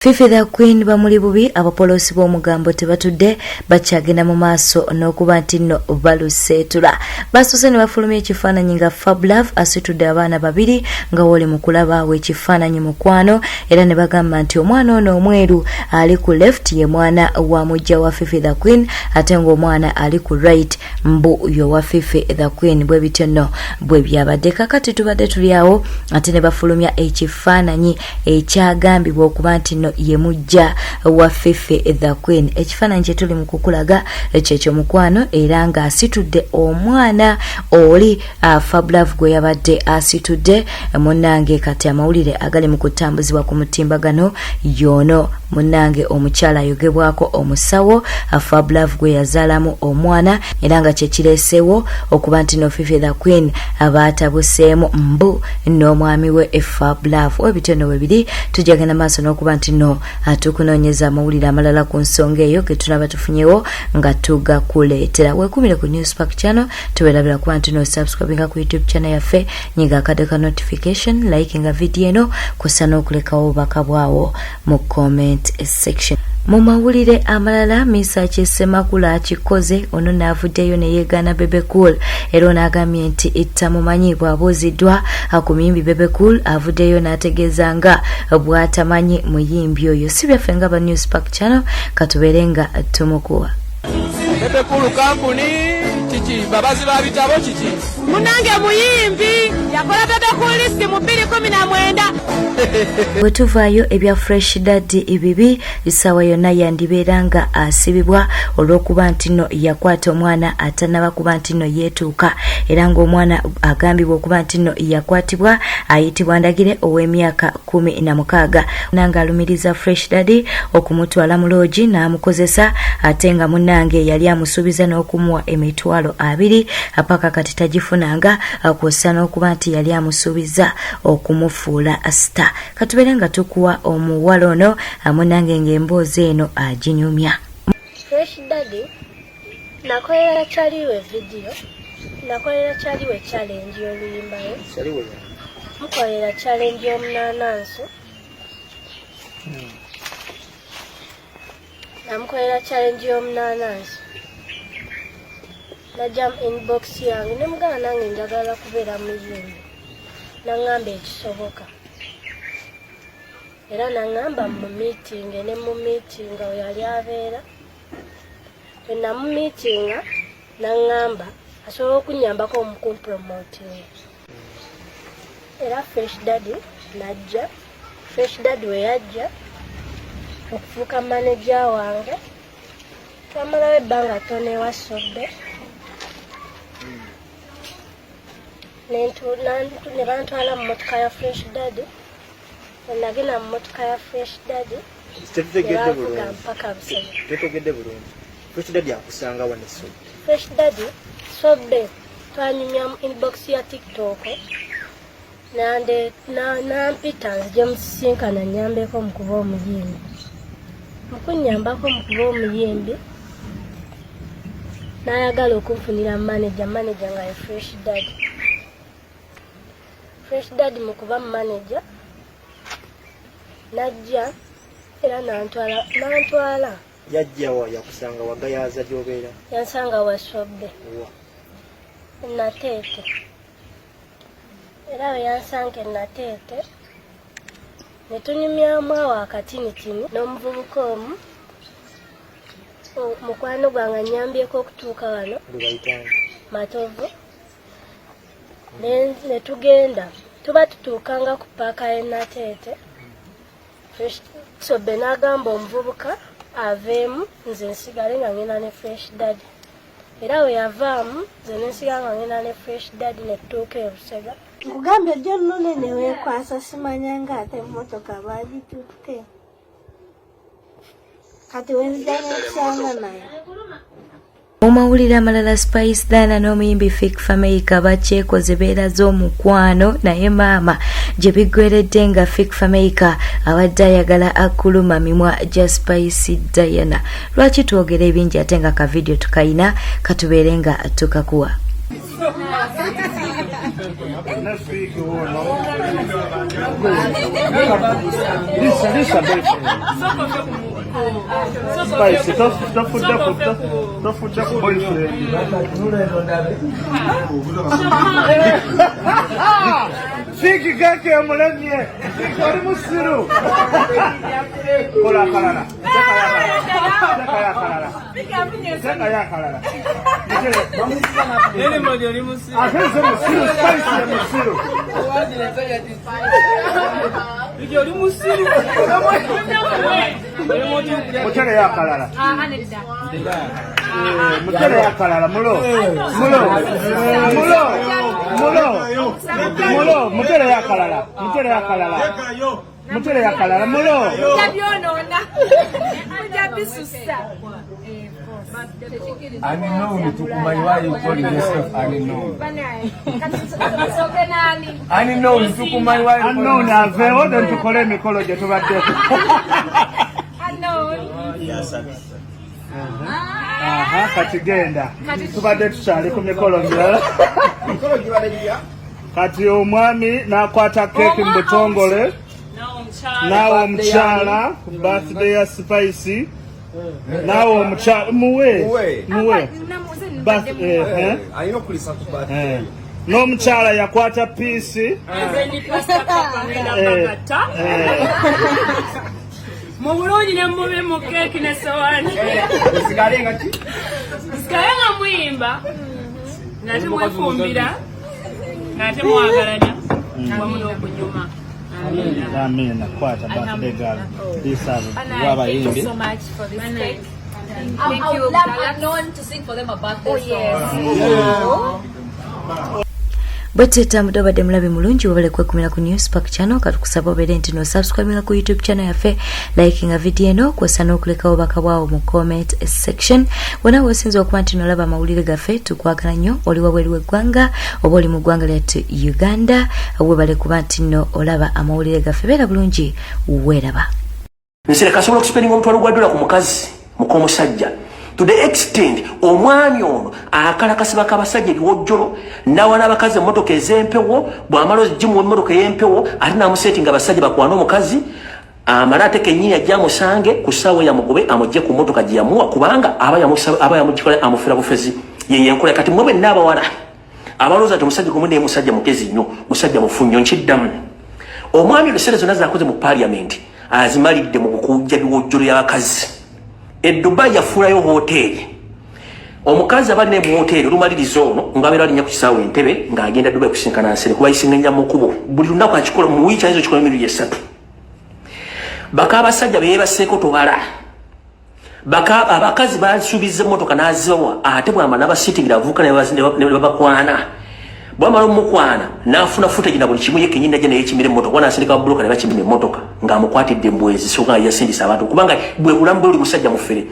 Fifi the Queen bamuli bubi abapolosi b'omugambo tebatudde bakyagenda mu maaso n'okuba nti nno baluseetula basose ne bafulumya ekifaananyi nga Fab Love asitudde abaana babiri nga woli mu kulaba we ekifaananyi mukwano era ne bagamba nti omwana ono omweru ali ku left ye mwana wa Mugya wa Fifi the Queen ate ng'omwana ali ku right mbu yo wa Fifi the Queen bwe bityo nno bwe byabadde kakati tubadde tuli awo ate ne bafulumya ekifaananyi ekyagambibwa okuba nti nno ye Mugya wa Fifi the Queen ekifaananyi kye tuli mu kukulaga kyekyo mukwano era nga asitudde omwana oli Fab Love gwe yabadde asitudde munnange kati amawulire agali mu kutambuzibwa ku mutimbagano yono munnange omukyala ayogebwako omusawo Fab Love gwe yazaalamu omwana era nga kyekireesewo okuba nti no Fifi the Queen abaatabuseemu mbu n'omwami we Fab Love webityo no webiri tujagenda maaso n'okuba nti no tukunoonyeza amawulire amalala ku nsonga eyo ge tunaba tufunyewo nga tugakuleetera wekumire ku Newspark channel tubeerabira kuba nti no subscribinga ku YouTube channel yaffe nyiga akade ka notification likinga video eno kusa n'okulekawo obubaka bwawo mu comment section. Mu mawulire amalala Misa Kisemakula akikoze ono n'avuddeyo ne yeegaana Bebe Cool era n'agambye nti ittamumanyi bw'abuuziddwa ku muyimbi Bebe Cool avuddeyo n'ategeeza nga bw'atamanyi muyimbi oyo si byaffe nga ba Newspark channel katubeere nga tumukuwa Bebe Cool kampuni kiki babazi ba bitabo kiki munange muyimbi yakola Bebe Cool list mu 2019 bwe tuvaayo ebya Fresh Daddy ibibi essaawa yonna yandibeera nga asibibwa olw'okuba nti nno yakwata omwana atanaba kuba nti nno yeetuuka era ng'omwana agambibwa okuba nti nno yakwatibwa ayitibwa Ndagire ow'emyaka 16 nanga alumiriza Fresh Daddy okumutwala mu loogi n'amukozesa ate nga munnange yali amusuubiza n'okumuwa emitwalo 2 apaka kati tagifunanga kw'ossa n'okuba nti yali amusuubiza okumufuula star katubere nga tukuwa omuwala ono amunange ng'emboozi eno aginyumya. Fresh Daddy nakolera kyaliwe video nakolera kyaliwe challenge y'oluyimbayo kyaliwe mukolera challenge y'omunananso namukolera challenge y'omunananso najja inbox yange ne mugana nange njagala kubeera muyimbi nangamba ekisoboka era nangamba mu meeting ne mu meeting awo yali abeera na mu meeting nangamba asobola okunyambako mu kumpromoting era Fresh Daddy najja Fresh Daddy we yajja okufuuka manager wange twamalawo ebbanga tono ewasobbe ne bantwala mu motoka ya Fresh Daddy nagenda mu motoka ya Fresh Daddy tetegedde bulungi Fresh Daddy akusanga wano Fresh Daddy sobbe twanyumya mu inbox ya TikTok nampita nzije musisinkana nyambeko mu kuba omuyimbi mukunyambako mu kuba omuyimbi n'ayagala okunfunira manager nga ye Fresh Daddy Fresh Daddy mu kuba manager najja era nantwala yajja wa yakusanga wagayaza gy'obeera yansanga wasobbe nateete era we yansanga nateete ne tunyumyamu awo akatinitini n'omuvubuka omu mukwano gwange nyambyeko okutuuka wano Matovu ne tugenda tuba tutuukanga ku paaka y'enateete sobbe n'agamba omuvubuka aveemu nze nsigale nga ngenda ne Fresh Daddy era we yavaamu nze nensigala nga ngenda ne Fresh Daddy ne tutuuka e Busega nkugambye ejjo nno nene weekwasa simanyanga ate emmotoka baagitutte kati wenzija n'ekusanga naye. Mu mawulire amalala Spice Dana n'omuyimbi Fifi bakyekoze beera z'omukwano naye maama gye biggweredde nga Fifi abadde ayagala akuluma mimwa gya Spice Diana. Lwaki twogera ebingi ate nga ka video tukayina katubeere nga tukakuwa. Lisa boyfriend. Spice, don't put that boyfriend. Siki kake amulemye. Kori musiru. Kola kalala. Seka ya kalala. Nene mojo ni musiru. Afese musiru, spice ya musiru. Nijori musiru. Mutere ya kalala. Mutere ya kalala mulo. Mulo, mutere ya kalala. Mutere ya kalala mulo. Unknown to why you calling yourself unknown. Unknown to why unknown ave odo tukole mikolo je tubadde. Aha, katigenda. Tubadde tukyali ku mikolo mirala. Kati omwami nakwata keki mu butongole. Nawo omukyala ku birthday ya Spice. Nawo omukyala muwe. ayino kulisa ku birthday. N'omukyala yakwata piisi. Mu bulungi ne mubi mu keeki ne sowaani. Sigale nga ki? Sigale nga muyimba. Nate mwefumbira. Nate mwagalana. Wamu n'okunyuma. Amina. Kwata birthday girl. Thank you so much for this cake. I would love Unknown to sing for them a birthday song. Bwete tambudde obadde mulabe mulungi wabale kwekumira ku News Park channel katukusaba obere nti no subscribe ku YouTube channel yaffe, liking a video eno kwesa n'okulekawo bakabwawo mu comment section. Wona wosinza okuba nti nolaba amawulire gaffe tukwagala nnyo, oli wabweru w'eggwanga oba oli mu ggwanga lyattu Uganda, webale kuba nti no olaba amawulire gaffe. Beera bulungi, weeraba. Nsire kasobola okuspendinga omutwalo gwa $1 ku mukazi mukomusajja. To the extent omwami ono akalakasiba kabasajja ebiwojjolo nawana abakazi emmotoka ez'empewo bw'amala oziggimu emmotoka ey'empewo ate n'amuseetinga abasajja bakwana omukazi amala ate kennyini ajja amusange ku ssaawa yamugobe amugye ku mmotoka gye yamuwa kubanga aba yamugikola amufiira bufezi yenkola. Kati mwe benna abawala abalooza nti omusajja gumu naye musajja mugezi nnyo, musajja mufu nnyo, nkiddamu omwami ebiseera zonna z'akoze mu paaliyamenti azimalidde mu kukujja biwojjolo y'abakazi. Dubai yafuulayo hoteli. Omukazi abali ne mu hoteli olumalirizo ono ng'abeera alinnya ku kisaawe Entebbe ng'agenda Dubai kusinkana nsere kuba yisinganya mu kkubo. Buli lunaku akikola mu wiiki ayinza okikola emirundi 3. Baka abasajja beebaseeko tobala. Baka abakazi basuubiza emmotoka n'azibawa ate bw'amala n'abasiitingira avuuka ne babakwana. Bw'amala omukwana n'afuna footage na buli kimu ye kennyini najja naye ekimira emmotoka wana asindika babuloka ne bakimira emmotoka ng'amukwatidde embwezi so nga yasindisa abantu kubanga bwe bulamu bwe buli musajja mufere.